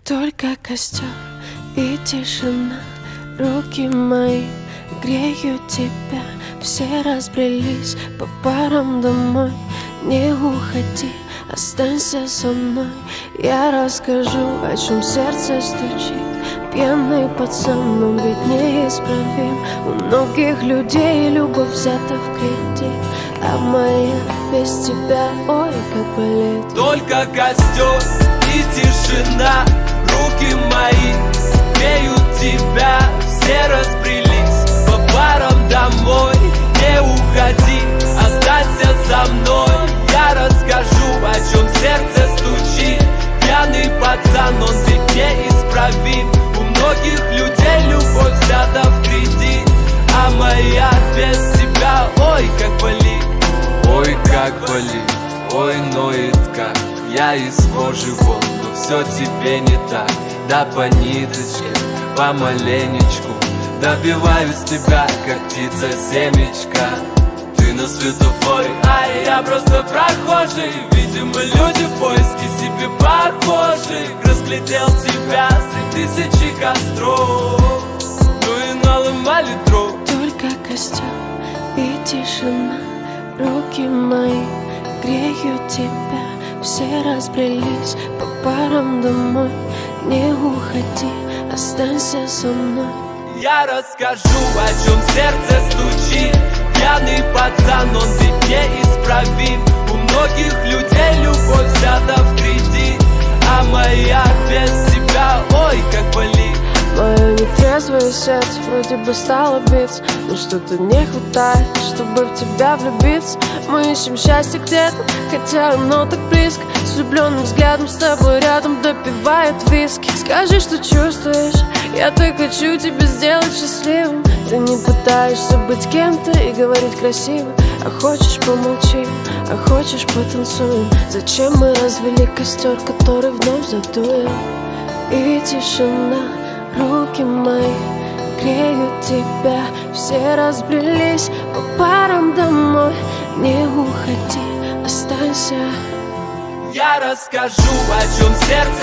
Только костер и тишина. Руки мои греют тебя. Все разбрелись по парам домой. Не уходи, останься со мной. Я расскажу, о чем сердце стучит. Пьяный пацан, он ведь неисправим. У многих людей любовь взята в кредит, а моя без тебя, ой, как болит. Только костер и тишина. Руки мои греют тебя. Все разбрелись по парам домой. Не уходи, останься со мной. Я расскажу, о чем сердце стучит. Пьяный пацан, он ведь неисправим. У многих людей любовь взята в кредит, а моя без тебя, ой, как болит. Ой, как болит, ой, ноет как. Я из кожи вон, но все тебе не так. Да по ниточке, помаленечку добиваюсь тебя, как птица семечка. Ты на светофоре, а я просто прохожий. Видимо, люди в поиске себе похожих. Разглядел тебя среди тысячи костров. Ну и наломали дров. Только костер и тишина. Руки мои греют тебя. Все разбрелись по парам домой. Не уходи, останься со мной. Я расскажу, о чем сердце стучит. Пьяный пацан, он ведь неисправим. У многих людей любовь взята в кредит, а моя без тебя, ой, как болит. Мое нетрезвое сердце вроде бы стало биться, но что-то не хватает, чтобы в тебя влюбиться. Мы ищем счастье где-то, хотя оно так близко. С влюбленным взглядом с тобой рядом допивает виски. Скажи, что чувствуешь, я так хочу тебя сделать счастливым. Ты не пытаешься быть кем-то и говорить красиво. А хочешь помолчим, а хочешь потанцуем. Зачем мы развели костер, который вновь задуем? И тишина. Руки мои греют тебя. Все разбрелись по парам домой. Не уходи, останься. Я расскажу, о чем сердце